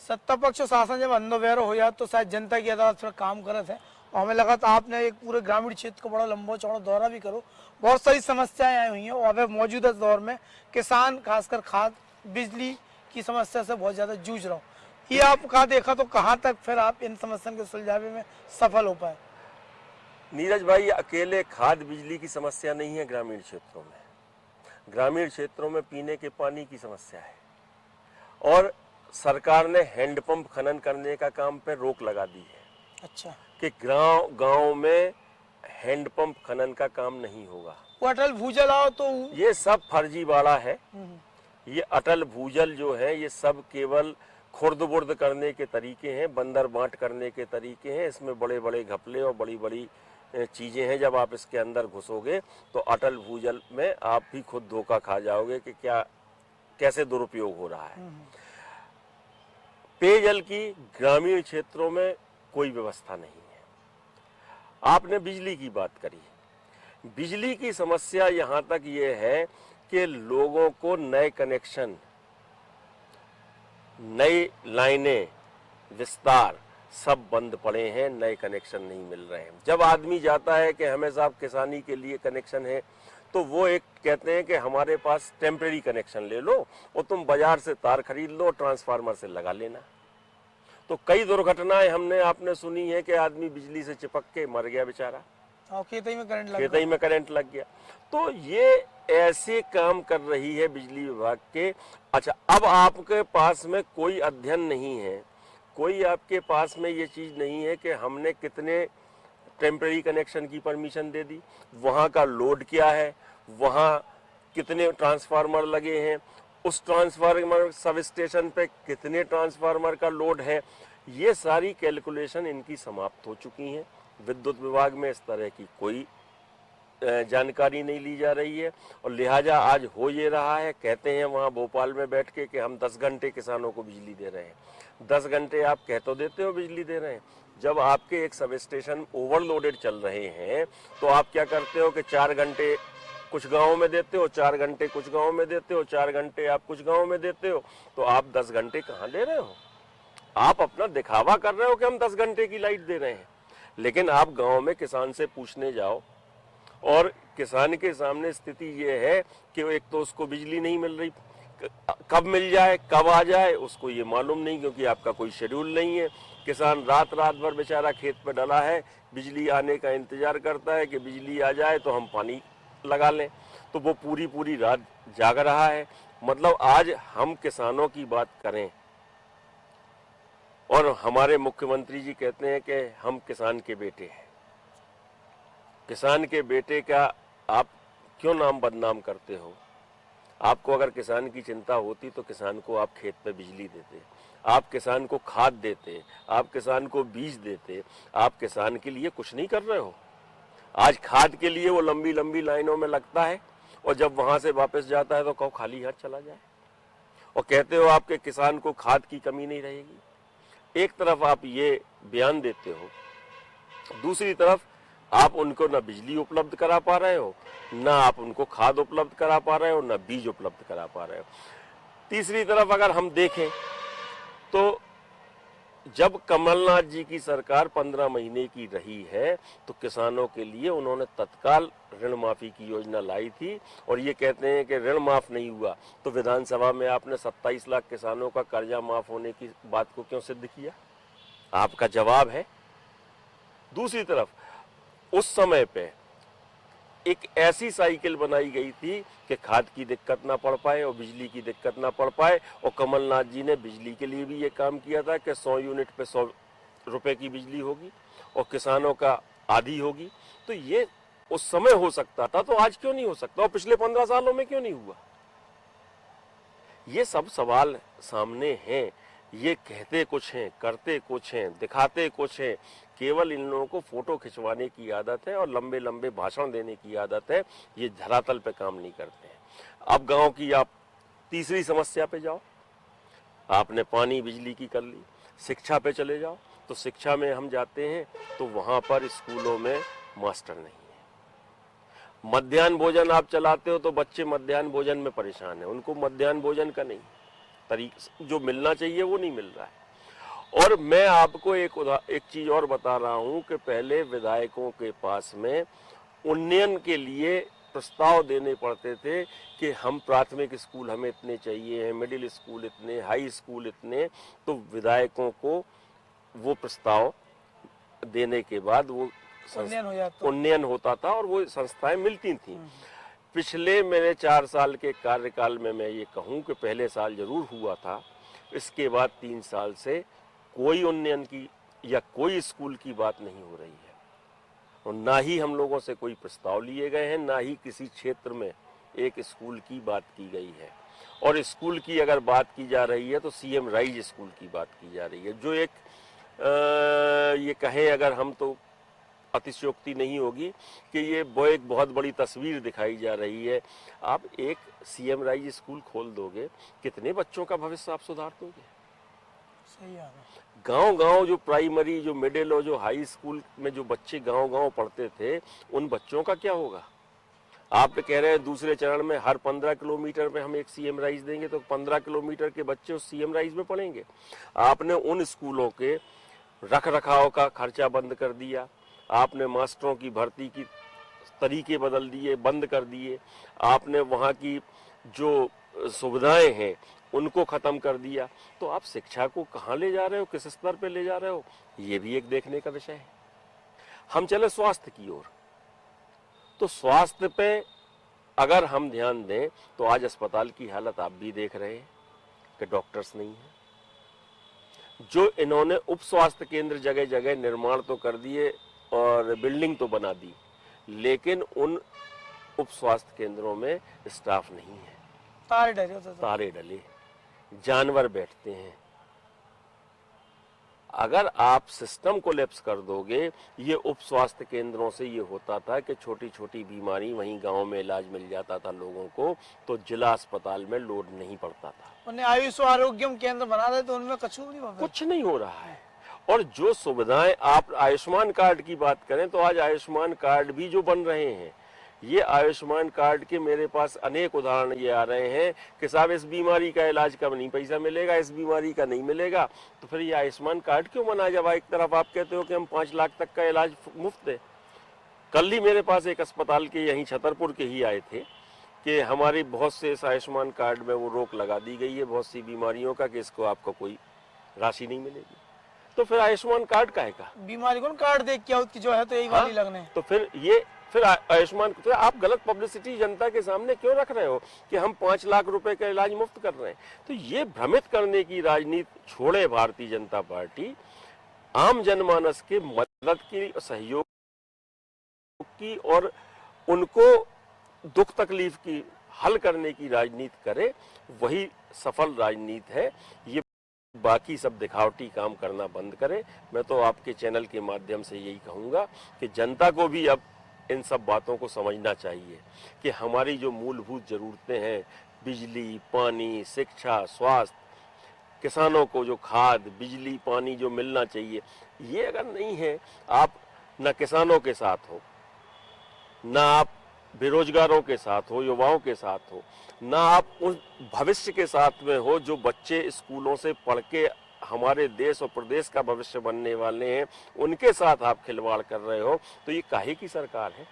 सत्ता पक्ष शासन जब अंधोबहर हो जाए तो शायद जनता की अदालत पर काम करे थे और हमें लगा था आपने एक पूरे ग्रामीण क्षेत्र को बड़ा लंबा चौड़ा दौरा भी करो। बहुत सारी समस्याएं आई हुई हैं और अभी मौजूदा दौर में किसान खासकर खाद बिजली की समस्या से बहुत ज़्यादा जूझ रहा हूँ। ये आप कहाँ देखा तो कहाँ तक फिर आप इन समस्याओं के सुलझावे में सफल हो पाए? नीरज भाई, अकेले खाद बिजली की समस्या नहीं है ग्रामीण क्षेत्रों में। ग्रामीण क्षेत्रों में पीने के पानी की समस्या है और सरकार ने हैंडपंप खनन करने का काम पर रोक लगा दी है। अच्छा, कि गांव में हैंडपंप खनन का काम नहीं होगा। वो अटल भूजल आओ तो ये सब फर्जीवाड़ा है। ये अटल भूजल जो है ये सब केवल खुर्द-बुर्द करने के तरीके हैं, बंदर बांट करने के तरीके हैं। इसमें बड़े बड़े घपले और बड़ी बड़ी चीजें हैं। जब आप इसके अंदर घुसोगे तो अटल भूजल में आप भी खुद धोखा खा जाओगे कि क्या कैसे दुरुपयोग हो रहा है। पेयजल की ग्रामीण क्षेत्रों में कोई व्यवस्था नहीं है। आपने बिजली की बात करी। बिजली की समस्या यहां तक ये है कि लोगों को नए कनेक्शन, नई लाइनें, विस्तार सब बंद पड़े हैं, नए कनेक्शन नहीं मिल रहे हैं। जब आदमी जाता है कि हमें साहब किसानी के लिए कनेक्शन है तो वो एक कहते हैं कि हमारे पास टेम्परेरी कनेक्शन ले लो और तुम बाजार से तार खरीद लो, ट्रांसफार्मर से लगा लेना। तो कई दुर्घटनाएं हमने आपने सुनी है कि आदमी बिजली से चिपक के मर गया बेचारा, खेतई में करंट लग गया। तो ये ऐसे काम कर रही है बिजली विभाग के। अच्छा, अब आपके पास में कोई अध्ययन नहीं है, कोई आपके पास में ये चीज नहीं है कि हमने कितने टेम्परेरी कनेक्शन की परमिशन दे दी, वहां का लोड क्या है, वहां कितने ट्रांसफार्मर लगे हैं, उस ट्रांसफार्मर सब स्टेशन पे कितने ट्रांसफार्मर का लोड है। ये सारी कैलकुलेशन इनकी समाप्त हो चुकी हैं। विद्युत विभाग में इस तरह की कोई जानकारी नहीं ली जा रही है और लिहाजा आज हो ये रहा है। कहते हैं वहाँ भोपाल में बैठ के कि हम 10 घंटे किसानों को बिजली दे रहे हैं। 10 घंटे आप कह तो देते हो बिजली दे रहे हैं, जब आपके एक सब स्टेशन ओवरलोडेड चल रहे हैं तो आप क्या करते हो कि 4 घंटे कुछ गाँव में देते हो, 4 घंटे कुछ गाँव में देते हो, 4 घंटे आप कुछ गाँव में देते हो। तो आप 10 घंटे कहाँ दे रहे हो? आप अपना दिखावा कर रहे हो कि हम 10 घंटे की लाइट दे रहे हैं, लेकिन आप गाँव में किसान से पूछने जाओ और किसान के सामने स्थिति ये है कि एक तो उसको बिजली नहीं मिल रही, कब मिल जाए कब आ जाए उसको ये मालूम नहीं, क्योंकि आपका कोई शेड्यूल नहीं है। किसान रात भर बेचारा खेत पे डला है, बिजली आने का इंतजार करता है कि बिजली आ जाए तो हम पानी लगा लें, तो वो पूरी रात जाग रहा है। मतलब आज हम किसानों की बात करें और हमारे मुख्यमंत्री जी कहते हैं कि हम किसान के बेटे हैं। किसान के बेटे का आप क्यों नाम बदनाम करते हो? आपको अगर किसान की चिंता होती तो किसान को आप खेत पे बिजली देते, आप किसान को खाद देते, आप किसान को बीज देते। आप किसान के लिए कुछ नहीं कर रहे हो। आज खाद के लिए वो लंबी लंबी लाइनों में लगता है और जब वहां से वापस जाता है तो कहो खाली हाथ चला जाए और कहते हो आपके किसान को खाद की कमी नहीं रहेगी। एक तरफ आप ये बयान देते हो, दूसरी तरफ आप उनको ना बिजली उपलब्ध करा पा रहे हो, ना आप उनको खाद उपलब्ध करा पा रहे हो, ना बीज उपलब्ध करा पा रहे हो। तीसरी तरफ अगर हम देखें तो जब कमलनाथ जी की सरकार 15 महीने की रही है तो किसानों के लिए उन्होंने तत्काल ऋण माफी की योजना लाई थी और ये कहते हैं कि ऋण माफ नहीं हुआ तो विधानसभा में आपने 27 लाख किसानों का कर्जा माफ होने की बात को क्यों सिद्ध किया? आपका जवाब है। दूसरी तरफ उस समय पे एक ऐसी साइकिल बनाई गई थी कि खाद की दिक्कत ना पड़ पाए और बिजली की दिक्कत ना पड़ पाए, और कमलनाथ जी ने बिजली के लिए भी ये काम किया था कि 100 यूनिट पे 100 रुपए की बिजली होगी और किसानों का आधी होगी। तो ये उस समय हो सकता था, तो आज क्यों नहीं हो सकता और पिछले 15 सालों में क्यों नहीं हुआ? ये सब सवाल सामने हैं। ये कहते कुछ हैं, करते कुछ हैं, दिखाते कुछ हैं। केवल इन लोगों को फोटो खिंचवाने की आदत है और लंबे लंबे भाषण देने की आदत है। ये धरातल पे काम नहीं करते हैं। अब गांव की आप तीसरी समस्या पे जाओ, आपने पानी बिजली की कर ली। शिक्षा पे चले जाओ तो शिक्षा में हम जाते हैं तो वहां पर स्कूलों में मास्टर नहीं है। मध्याह्न भोजन आप चलाते हो तो बच्चे मध्याह्न भोजन में परेशान है, उनको मध्याह्न भोजन का नहीं तरीका जो मिलना चाहिए वो नहीं मिल रहा है। और मैं आपको एक चीज और बता रहा हूं कि पहले विधायकों के पास में उन्नयन के लिए प्रस्ताव देने पड़ते थे कि हम प्राथमिक स्कूल हमें इतने चाहिए हैं, मिडिल स्कूल इतने, हाई स्कूल इतने, तो विधायकों को वो प्रस्ताव देने के बाद वो उन्नयन होता था और वो संस्थाएं मिलती थी। पिछले मेरे 4 साल के कार्यकाल में मैं ये कहूं कि पहले साल जरूर हुआ था, इसके बाद 3 साल से कोई उन्नयन की या कोई स्कूल की बात नहीं हो रही है और ना ही हम लोगों से कोई प्रस्ताव लिए गए हैं, ना ही किसी क्षेत्र में एक स्कूल की बात की गई है। और स्कूल की अगर बात की जा रही है तो सीएम राइज स्कूल की बात की जा रही है, जो एक ये कहें अगर हम तो अतिशयोक्ति नहीं होगी कि ये वो एक बहुत बड़ी तस्वीर दिखाई जा रही है। आप एक सीएम राइज स्कूल खोल दोगे, कितने बच्चों का भविष्य आप सुधार दोगे? सही है। गांव-गांव जो प्राइमरी, जो मिडिल और जो हाई स्कूल में जो बच्चे गांव-गांव पढ़ते थे, उन बच्चों का क्या होगा? आप कह रहे हैं दूसरे चरण में हर 15 किलोमीटर पे हम एक सीएम राइज देंगे, तो 15 किलोमीटर के बच्चे उस सीएम राइज में पढ़ेंगे। आपने उन स्कूलों के रख रखाव का खर्चा बंद कर दिया, आपने मास्टरों की भर्ती की तरीके बदल दिए, बंद कर दिए, आपने वहाँ की जो सुविधाएं हैं उनको खत्म कर दिया। तो आप शिक्षा को कहाँ ले जा रहे हो, किस स्तर पे ले जा रहे हो, ये भी एक देखने का विषय है। हम चले स्वास्थ्य की ओर, तो स्वास्थ्य पे अगर हम ध्यान दें तो आज अस्पताल की हालत आप भी देख रहे हैं कि डॉक्टर्स नहीं है। जो इन्होंने उप स्वास्थ्य केंद्र जगह जगह निर्माण तो कर दिए और बिल्डिंग तो बना दी, लेकिन उन उप स्वास्थ्य केंद्रों में स्टाफ नहीं है, तारे डले, जानवर बैठते हैं। अगर आप सिस्टम को लैप्स कर दोगे, ये उप स्वास्थ्य केंद्रों से ये होता था कि छोटी छोटी बीमारी वहीं गांव में इलाज मिल जाता था लोगों को, तो जिला अस्पताल में लोड नहीं पड़ता था। उन्हें आयुष आरोग्यम केंद्र बना दे तो उनमें कुछ नहीं हो रहा है। और जो सुविधाएं, आप आयुष्मान कार्ड की बात करें तो आज आयुष्मान कार्ड भी जो बन रहे हैं, ये आयुष्मान कार्ड के मेरे पास अनेक उदाहरण ये आ रहे हैं कि साहब इस बीमारी का इलाज का नहीं पैसा मिलेगा, इस बीमारी का नहीं मिलेगा। तो फिर ये आयुष्मान कार्ड क्यों बना? जब एक तरफ आप कहते हो कि हम 5 लाख तक का इलाज मुफ्त है। कल ही मेरे पास एक अस्पताल के यहीं छतरपुर के ही आए थे कि हमारी बहुत से इस आयुष्मान कार्ड में वो रोक लगा दी गई है बहुत सी बीमारियों का कि इसको आपको कोई राशि नहीं मिलेगी। तो फिर आयुष्मान कार्ड काहे का? बीमारी को कार्ड देख के उसकी जो है तो यही वाली लगने। तो फिर आयुष्मान, तो आप गलत पब्लिसिटी जनता के सामने क्यों रख रहे हो कि हम 5 लाख रुपए का इलाज मुफ्त कर रहे हैं? तो ये भ्रमित करने की राजनीति छोड़े भारतीय जनता पार्टी। आम जनमानस के मदद की, सहयोग की और उनको दुख तकलीफ की हल करने की राजनीति करे, वही सफल राजनीति है। ये बाकी सब दिखावटी काम करना बंद करे। मैं तो आपके चैनल के माध्यम से यही कहूंगा कि जनता को भी अब इन सब बातों को समझना चाहिए कि हमारी जो मूलभूत जरूरतें हैं, बिजली, पानी, शिक्षा, स्वास्थ्य, किसानों को जो खाद, बिजली, पानी जो मिलना चाहिए, ये अगर नहीं है, आप न किसानों के साथ हो, ना आप बेरोजगारों के साथ हो, युवाओं के साथ हो, ना आप उस भविष्य के साथ में हो जो बच्चे स्कूलों से पढ़ के हमारे देश और प्रदेश का भविष्य बनने वाले हैं, उनके साथ आप खिलवाड़ कर रहे हो, तो ये काहे की सरकार है?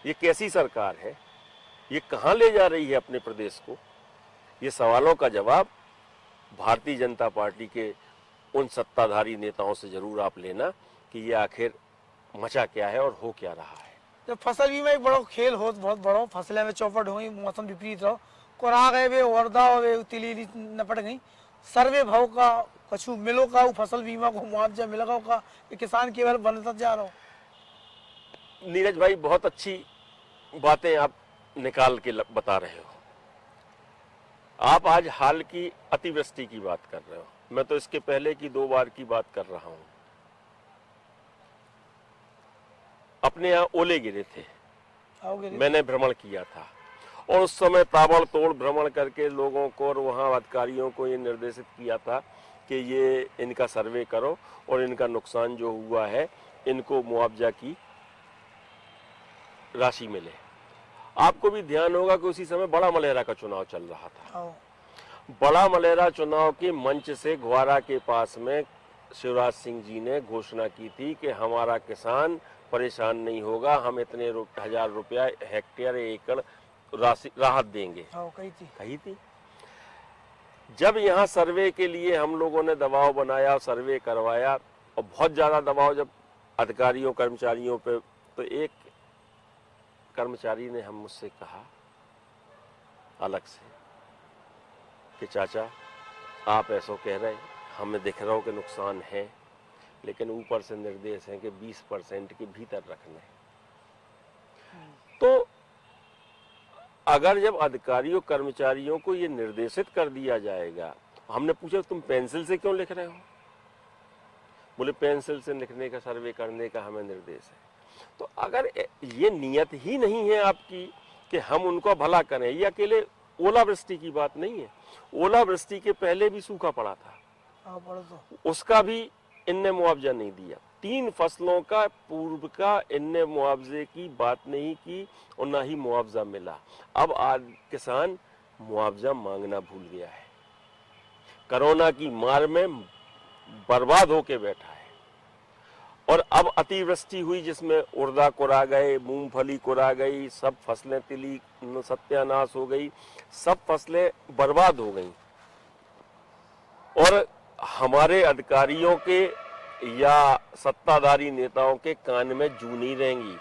ये कैसी सरकार है? ये कहाँ ले जा रही है अपने प्रदेश को? ये सवालों का जवाब भारतीय जनता पार्टी के उन सत्ताधारी नेताओं से जरूर आप लेना कि ये आखिर मचा क्या है और हो क्या रहा है। जब फसल बीमा एक बड़ो खेल हो, बहुत बड़ो फसलें में चौपट हुई, मौसम विपरीत रहो, कोरा गए वे वर्दा वे तिली नपट गई, सर्वे भाव का कछु मिलो का फसल बीमा को मुआवजा मिलेगा का, किसान केवल बनता जा रहा हो। नीरज भाई, बहुत अच्छी बातें आप निकाल के बता रहे हो। आप आज हाल की अतिवृष्टि की बात कर रहे हो, मैं तो इसके पहले की 2 बार की बात कर रहा हूं। अपने यहाँ ओले गिरे थे, मैंने भ्रमण किया था और उस समय ताबड़तोड़ भ्रमण करके लोगों को और वहाँ अधिकारियों को ये निर्देशित किया था कि ये इनका सर्वे करो और इनका नुकसान जो हुआ है इनको मुआवजा की राशि मिले। आपको भी ध्यान होगा कि उसी समय बड़ा मलेरा का चुनाव चल रहा था। बड़ा मलेरा चुनाव के मंच से ग्वारा के पास में शिवराज सिंह जी ने घोषणा की थी कि हमारा किसान परेशान नहीं होगा, हम इतने हजार रुपया हेक्टेयर एकड़ राशि राहत देंगे, हाँ कही थी। जब यहाँ सर्वे के लिए हम लोगों ने दबाव बनाया, सर्वे करवाया और बहुत ज्यादा दबाव जब अधिकारियों कर्मचारियों पे, तो एक कर्मचारी ने हम मुझसे कहा अलग से कि चाचा आप ऐसा कह रहे हैं, हमें दिख रहा हो कि नुकसान है, लेकिन ऊपर से निर्देश है कि 20% के भीतर रखना है। तो अगर जब अधिकारियों कर्मचारियों को ये निर्देशित कर दिया जाएगा, हमने पूछा तुम पेंसिल से क्यों लिख रहे हो? बोले पेंसिल से लिखने का, सर्वे करने का हमें निर्देश है। तो अगर ये नियत ही नहीं है आपकी कि हम उनको भला करें, ये अकेले ओलावृष्टि की बात नहीं है, ओलावृष्टि के पहले भी सूखा पड़ा था, उसका भी इनने मुआवजा नहीं दिया। 3 फसलों का पूर्व का इनने मुआवजे की बात नहीं की और ना ही मुआवजा मिला। अब आज किसान मुआवजा मांगना भूल गया है, कोरोना की मार में बर्बाद होके बैठा है। और अब अतिवृष्टि हुई जिसमें उड़दा कुरा गए, मूंगफली कुरा गई, सब फसलें तिली सत्यानाश हो गई, सब फसलें बर्बाद हो गई। और हमारे अधिकारियों के या सत्ताधारी नेताओं के कान में जू नहीं रहेंगी,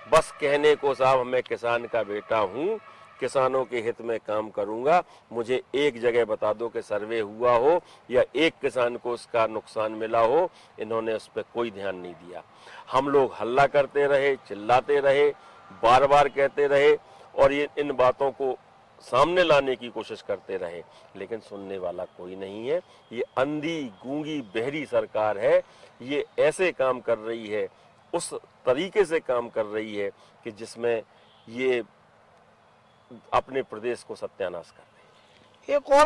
बस कहने को साहब मैं किसान का बेटा हूं, किसानों के हित में काम करूंगा, मुझे एक जगह बता दो कि सर्वे हुआ हो या एक किसान को उसका नुकसान मिला हो। इन्होंने उस पर कोई ध्यान नहीं दिया। हम लोग हल्ला करते रहे, चिल्लाते रहे, बार बार कहते रहे और ये इन बातों को सामने लाने की कोशिश करते रहे, लेकिन सुनने वाला कोई नहीं है। ये अंधी गूंगी बहरी सरकार है, ये ऐसे काम कर रही है, उस तरीके से काम कर रही है कि जिसमें ये अपने प्रदेश को सत्यानाश कर रही है। एक और